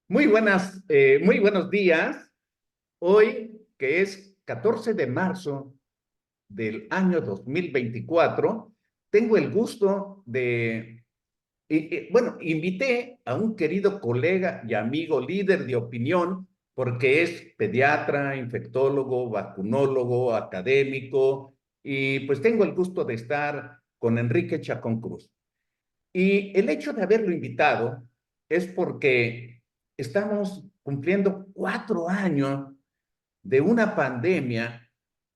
Muy buenos días. Hoy, que es 14 de marzo del año 2024, tengo el gusto invité a un querido colega y amigo líder de opinión, porque es pediatra, infectólogo, vacunólogo, académico, y pues tengo el gusto de estar con Enrique Chacón Cruz. Y el hecho de haberlo invitado es porque estamos cumpliendo 4 años de una pandemia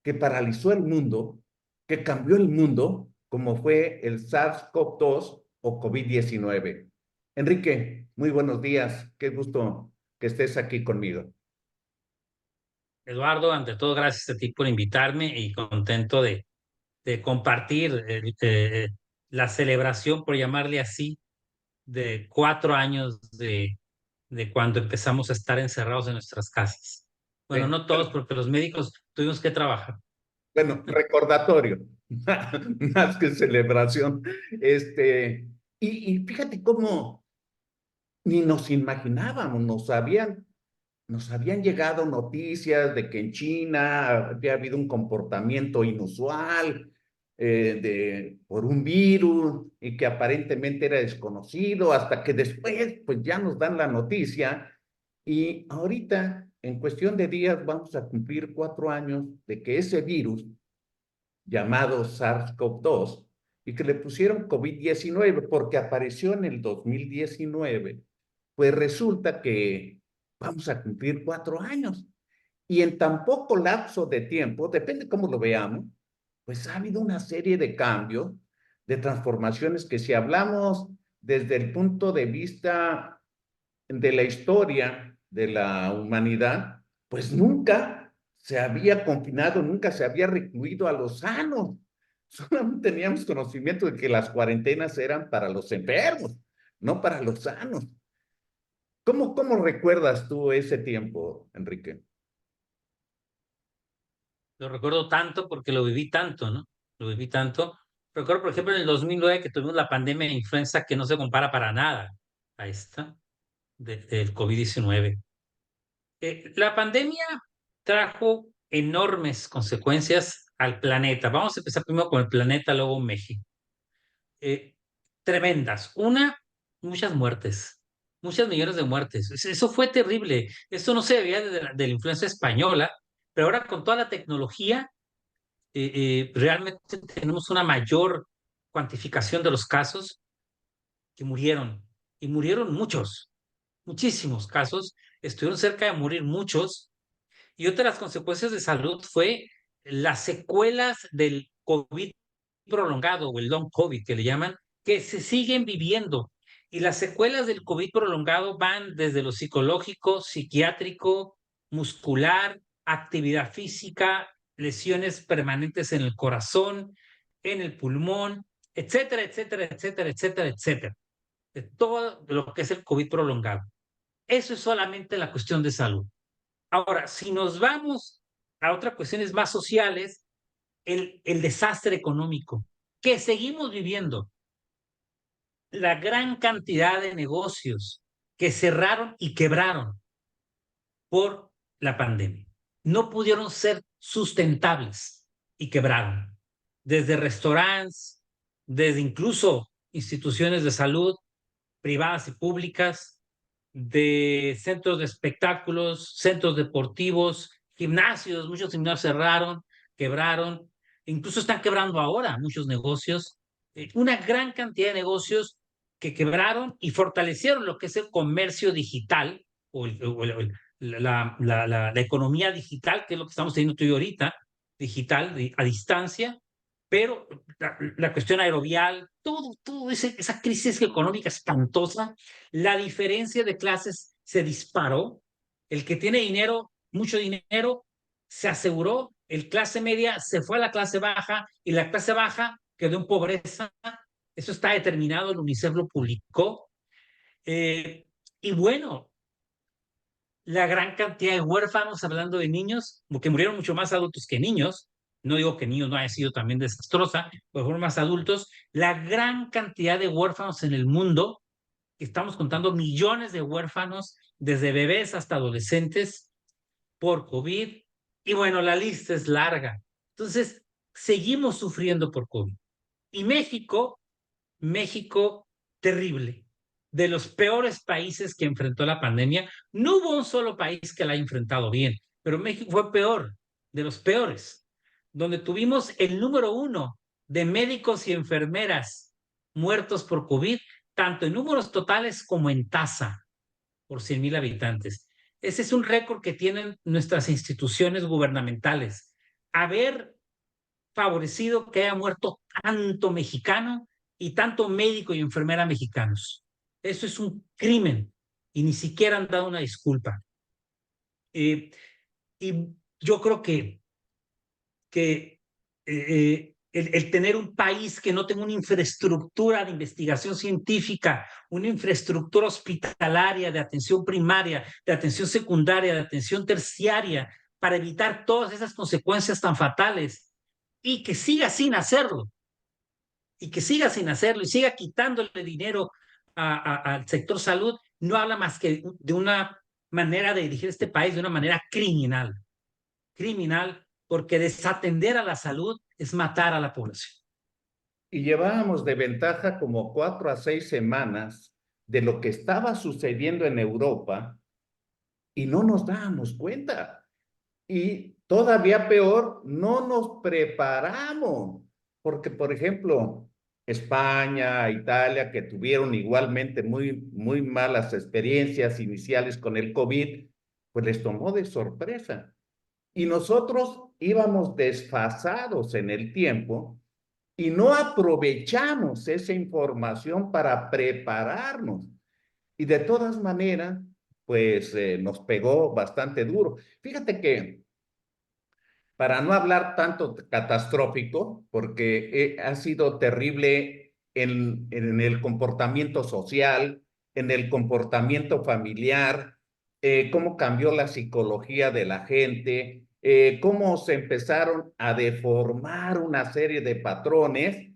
que paralizó el mundo, que cambió el mundo, como fue el SARS-CoV-2 o COVID-19. Enrique, muy buenos días. Qué gusto que estés aquí conmigo. Eduardo, ante todo, gracias a ti por invitarme y contento de compartir la celebración, por llamarle así, de 4 años de cuando empezamos a estar encerrados en nuestras casas. Bueno, Eh, no todos, porque los médicos tuvimos que trabajar. Bueno, recordatorio, más que celebración. Y fíjate cómo ni nos imaginábamos, nos habían llegado noticias de que en China había habido un comportamiento inusual por un virus y que aparentemente era desconocido, hasta que después pues ya nos dan la noticia y ahorita en cuestión de días vamos a cumplir 4 años de que ese virus llamado SARS-CoV-2 y que le pusieron COVID-19 porque apareció en el 2019, pues resulta que vamos a cumplir 4 años. Y en tan poco lapso de tiempo, depende cómo lo veamos, pues ha habido una serie de cambios, de transformaciones que si hablamos desde el punto de vista de la historia de la humanidad, pues nunca se había confinado, nunca se había recluido a los sanos. Solamente teníamos conocimiento de que las cuarentenas eran para los enfermos, no para los sanos. ¿Cómo recuerdas tú ese tiempo, Enrique? Lo recuerdo tanto porque lo viví tanto, ¿no? Lo viví tanto. Recuerdo, por ejemplo, en el 2009 que tuvimos la pandemia de influenza que no se compara para nada a esta del COVID-19. La pandemia trajo enormes consecuencias al planeta. Vamos a empezar primero con el planeta, luego México. Eh, Tremendas. Una, muchas muertes, muchas millones de muertes. Eso fue terrible. Eso no se veía de la influenza española, pero ahora con toda la tecnología, realmente tenemos una mayor cuantificación de los casos que murieron. Y murieron muchos, muchísimos casos. Estuvieron cerca de morir muchos. Y otra de las consecuencias de salud fue las secuelas del COVID prolongado o el long COVID que le llaman, que se siguen viviendo. Y las secuelas del COVID prolongado van desde lo psicológico, psiquiátrico, muscular, actividad física, lesiones permanentes en el corazón, en el pulmón, etcétera, etcétera, etcétera, etcétera, etcétera. De todo lo que es el COVID prolongado. Eso es solamente la cuestión de salud. Ahora, si nos vamos a otras cuestiones más sociales, el desastre económico que seguimos viviendo, la gran cantidad de negocios que cerraron y quebraron por la pandemia, no pudieron ser sustentables y quebraron. Desde restaurantes, desde incluso instituciones de salud privadas y públicas, de centros de espectáculos, centros deportivos, gimnasios, muchos gimnasios cerraron, quebraron, incluso están quebrando ahora muchos negocios, una gran cantidad de negocios que quebraron y fortalecieron lo que es el comercio digital la economía digital, que es lo que estamos teniendo tú y yo ahorita, digital, a distancia, pero la cuestión aerovial, todo esa crisis económica espantosa, la diferencia de clases se disparó, el que tiene dinero, mucho dinero, se aseguró, el clase media se fue a la clase baja y la clase baja quedó en pobreza, eso está determinado, el UNICEF lo publicó, eh, y bueno, la gran cantidad de huérfanos, hablando de niños, porque murieron mucho más adultos que niños, no digo que niños no haya sido también desastrosa, pero fueron más adultos, la gran cantidad de huérfanos en el mundo estamos contando millones de huérfanos, desde bebés hasta adolescentes, por COVID. Y bueno, la lista es larga. Entonces, seguimos sufriendo por COVID. Y México, terrible, de los peores países que enfrentó la pandemia. No hubo un solo país que la haya enfrentado bien, pero México fue peor, de los peores, donde tuvimos el número uno de médicos y enfermeras muertos por COVID, tanto en números totales como en tasa por 100,000 habitantes. Ese es un récord que tienen nuestras instituciones gubernamentales. Haber favorecido que haya muerto tanto mexicano y tanto médico y enfermera mexicanos. Eso es un crimen y ni siquiera han dado una disculpa. Eh, y yo creo que el tener un país que no tenga una infraestructura de investigación científica, una infraestructura hospitalaria, de atención primaria, de atención secundaria, de atención terciaria, para evitar todas esas consecuencias tan fatales, y que siga sin hacerlo, y siga quitándole dinero al sector salud, no habla más que de una manera de dirigir este país de una manera criminal, porque desatender a la salud es matar a la población. Y llevábamos de ventaja como 4 a 6 semanas de lo que estaba sucediendo en Europa y no nos dábamos cuenta. Y todavía peor, no nos preparamos, porque por ejemplo, España, Italia, que tuvieron igualmente muy malas experiencias iniciales con el COVID, pues les tomó de sorpresa. Y nosotros íbamos desfasados en el tiempo y no aprovechamos esa información para prepararnos. Y de todas maneras, pues nos pegó bastante duro. Fíjate que para no hablar tanto catastrófico, porque ha sido terrible en el comportamiento social, en el comportamiento familiar, cómo cambió la psicología de la gente, cómo se empezaron a deformar una serie de patrones,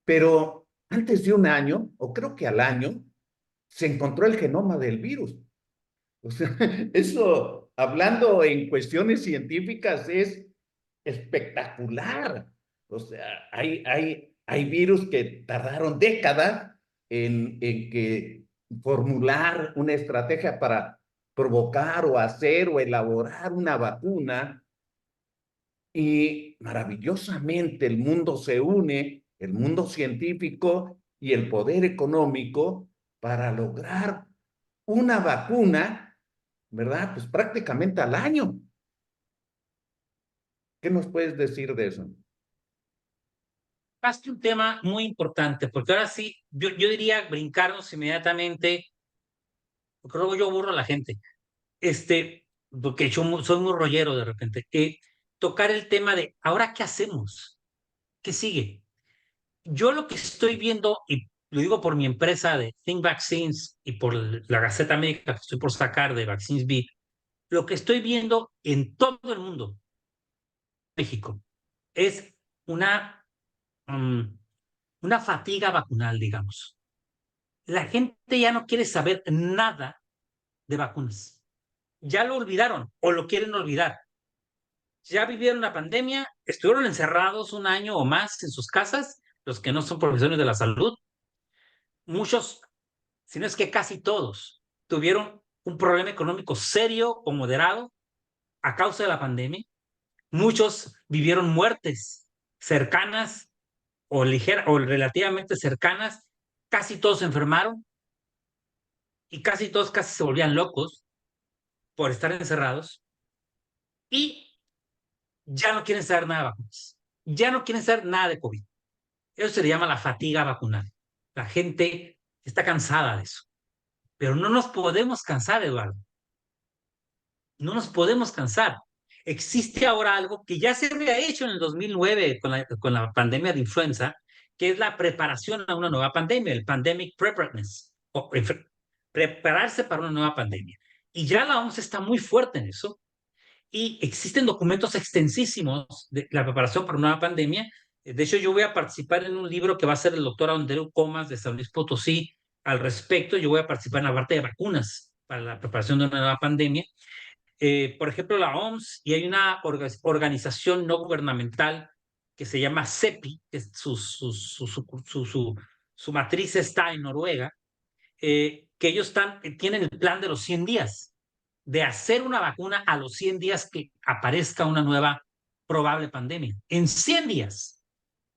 pero antes de un año, o creo que al año, se encontró el genoma del virus. O sea, eso, hablando en cuestiones científicas, es espectacular. O sea, hay virus que tardaron décadas en que formular una estrategia para provocar o hacer o elaborar una vacuna y maravillosamente el mundo se une, el mundo científico y el poder económico para lograr una vacuna, ¿verdad? Pues prácticamente al año. ¿Qué nos puedes decir de eso? Pasaste un tema muy importante, porque ahora sí, yo diría brincarnos inmediatamente, porque luego yo aburro a la gente, porque yo soy muy rollero de repente, tocar el tema de, ¿ahora qué hacemos? ¿Qué sigue? Yo lo que estoy viendo, y lo digo por mi empresa de Think Vaccines y por la Gaceta Médica que estoy por sacar de Vaccines B, lo que estoy viendo en todo el mundo, México, es una, um, una fatiga vacunal, digamos. La gente ya no quiere saber nada de vacunas. Ya lo olvidaron o lo quieren olvidar. Ya vivieron la pandemia, estuvieron encerrados un año o más en sus casas, los que no son profesionales de la salud. Muchos, si no es que casi todos, tuvieron un problema económico serio o moderado a causa de la pandemia. Muchos vivieron muertes cercanas o ligeras o relativamente cercanas. Casi todos se enfermaron y casi todos casi se volvían locos por estar encerrados y ya no quieren saber nada de vacunas. Ya no quieren saber nada de COVID. Eso se le llama la fatiga vacunal. La gente está cansada de eso. Pero no nos podemos cansar, Eduardo. No nos podemos cansar. Existe ahora algo que ya se había hecho en el 2009 con la pandemia de influenza, que es la preparación a una nueva pandemia, el Pandemic Preparedness, o prepararse para una nueva pandemia. Y ya la OMS está muy fuerte en eso, y existen documentos extensísimos de la preparación para una nueva pandemia. De hecho, yo voy a participar en un libro que va a ser el doctor Andreu Comas de San Luis Potosí, al respecto. Yo voy a participar en la parte de vacunas para la preparación de una nueva pandemia. Por ejemplo, la OMS, y hay una organización no gubernamental que se llama CEPI, que su matriz está en Noruega, que ellos tienen el plan de los 100 días, de hacer una vacuna a los 100 días que aparezca una nueva probable pandemia. En 100 días,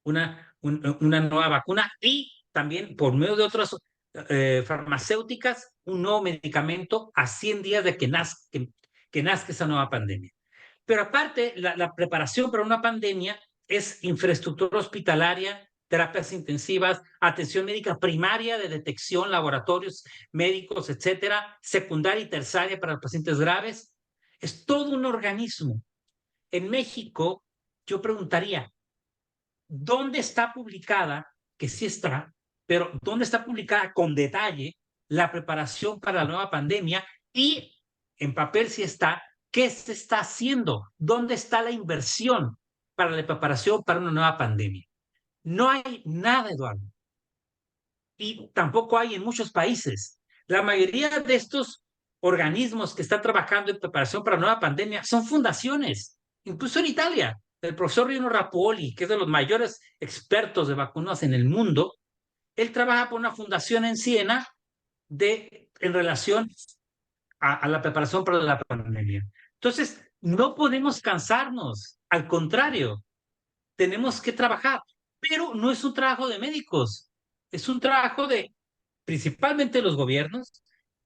una nueva vacuna, y también por medio de otras farmacéuticas, un nuevo medicamento a 100 días de que nazca esa nueva pandemia. Pero aparte, la preparación para una pandemia es infraestructura hospitalaria, terapias intensivas, atención médica primaria de detección, laboratorios médicos, etcétera, secundaria y terciaria para los pacientes graves. Es todo un organismo. En México, yo preguntaría, ¿dónde está publicada, que sí está, pero dónde está publicada con detalle la preparación para la nueva pandemia? Y en papel sí está, ¿qué se está haciendo? ¿Dónde está la inversión para la preparación para una nueva pandemia? No hay nada, Eduardo. Y tampoco hay en muchos países. La mayoría de estos organismos que están trabajando en preparación para la nueva pandemia son fundaciones. Incluso en Italia, el profesor Rino Rappuoli, que es de los mayores expertos de vacunas en el mundo, él trabaja por una fundación en Siena en relación a la preparación para la pandemia. Entonces, no podemos cansarnos, al contrario, tenemos que trabajar, pero no es un trabajo de médicos, es un trabajo de principalmente los gobiernos,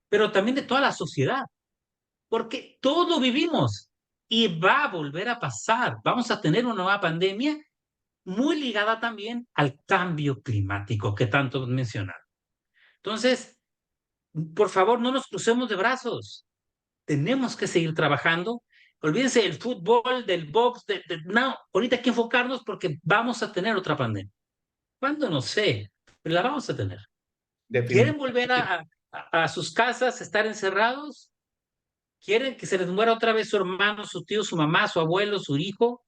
pero también de toda la sociedad, porque todo vivimos y va a volver a pasar. Vamos a tener una nueva pandemia muy ligada también al cambio climático que tanto hemos mencionado. Entonces, por favor, no nos crucemos de brazos. Tenemos que seguir trabajando. Olvídense del fútbol, del box, no, ahorita hay que enfocarnos porque vamos a tener otra pandemia. ¿Cuándo? No sé, pero la vamos a tener. ¿Quieren volver Definitivamente. a sus casas, estar encerrados? ¿Quieren que se les muera otra vez su hermano, su tío, su mamá, su abuelo, su hijo?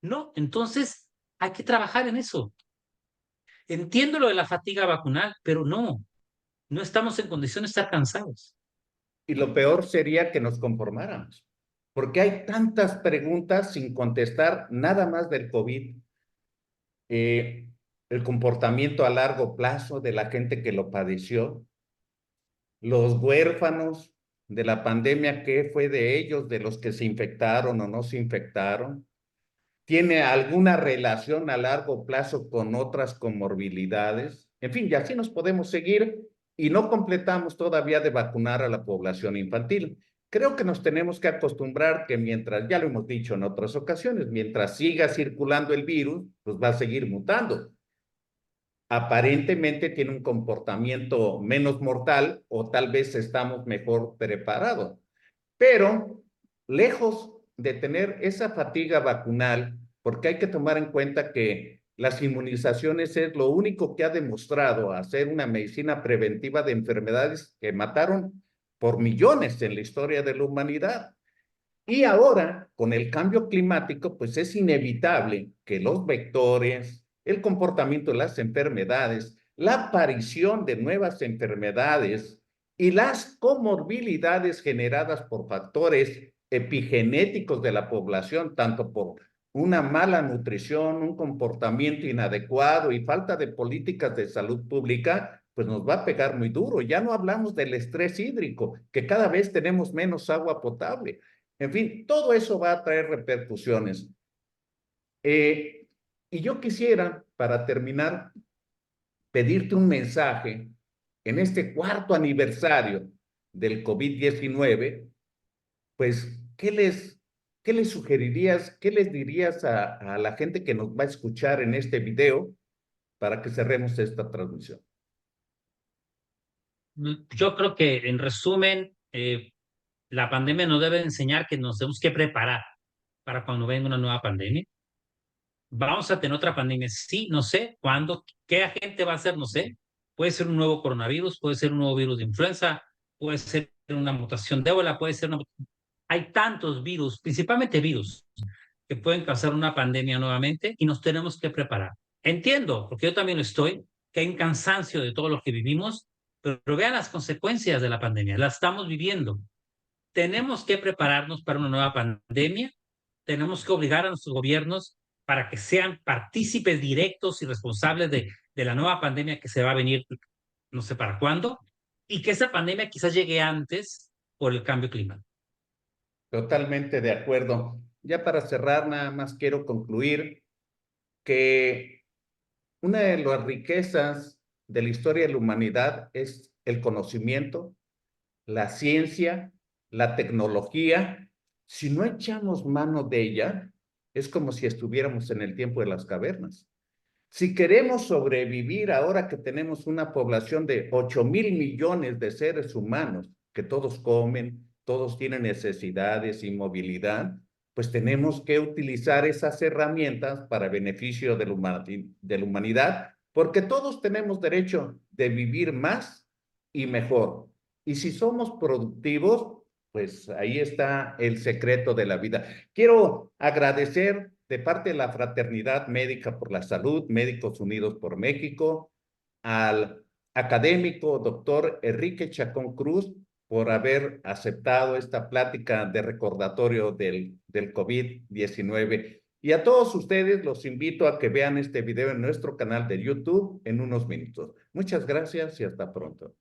No, entonces hay que trabajar en eso. Entiendo lo de la fatiga vacunal, pero no estamos en condiciones de estar cansados. Y lo peor sería que nos conformáramos, porque hay tantas preguntas sin contestar, nada más del COVID, eh, el comportamiento a largo plazo de la gente que lo padeció, los huérfanos de la pandemia, ¿qué fue de ellos, de los que se infectaron o no se infectaron? ¿Tiene alguna relación a largo plazo con otras comorbilidades? En fin, y así nos podemos seguir y no completamos todavía de vacunar a la población infantil. Creo que nos tenemos que acostumbrar que mientras, ya lo hemos dicho en otras ocasiones, mientras siga circulando el virus, pues va a seguir mutando. Aparentemente tiene un comportamiento menos mortal o tal vez estamos mejor preparados. Pero lejos de tener esa fatiga vacunal, porque hay que tomar en cuenta que las inmunizaciones es lo único que ha demostrado hacer una medicina preventiva de enfermedades que mataron por millones en la historia de la humanidad. Y ahora, con el cambio climático, pues es inevitable que los vectores, el comportamiento de las enfermedades, la aparición de nuevas enfermedades y las comorbilidades generadas por factores epigenéticos de la población, tanto por una mala nutrición, un comportamiento inadecuado y falta de políticas de salud pública, pues nos va a pegar muy duro. Ya no hablamos del estrés hídrico, que cada vez tenemos menos agua potable. En fin, todo eso va a traer repercusiones. Eh, y yo quisiera, para terminar, pedirte un mensaje en este cuarto aniversario del COVID-19, pues, qué les sugerirías, qué les dirías a la gente que nos va a escuchar en este video para que cerremos esta transmisión? Yo creo que, en resumen, la pandemia nos debe enseñar que nos tenemos que preparar para cuando venga una nueva pandemia. Vamos a tener otra pandemia, sí, no sé cuándo, qué agente va a ser, no sé. Puede ser un nuevo coronavirus, puede ser un nuevo virus de influenza, puede ser una mutación de ébola, puede ser una... Hay tantos virus, principalmente virus, que pueden causar una pandemia nuevamente y nos tenemos que preparar. Entiendo, porque yo también lo estoy, que hay un cansancio de todo lo que vivimos, pero vean las consecuencias de la pandemia, la estamos viviendo. Tenemos que prepararnos para una nueva pandemia, tenemos que obligar a nuestros gobiernos para que sean partícipes directos y responsables de la nueva pandemia que se va a venir, no sé para cuándo, y que esa pandemia quizás llegue antes por el cambio climático. Totalmente de acuerdo. Ya para cerrar, nada más quiero concluir que una de las riquezas de la historia de la humanidad es el conocimiento, la ciencia, la tecnología. Si no echamos mano de ella, es como si estuviéramos en el tiempo de las cavernas. Si queremos sobrevivir ahora que tenemos una población de 8.000 millones de seres humanos, que todos comen, todos tienen necesidades y movilidad, pues tenemos que utilizar esas herramientas para beneficio de la humanidad, porque todos tenemos derecho de vivir más y mejor. Y si somos productivos, pues ahí está el secreto de la vida. Quiero agradecer de parte de la Fraternidad Médica por la Salud, Médicos Unidos por México, al académico doctor Enrique Chacón Cruz por haber aceptado esta plática de recordatorio del COVID-19. Y a todos ustedes los invito a que vean este video en nuestro canal de YouTube en unos minutos. Muchas gracias y hasta pronto.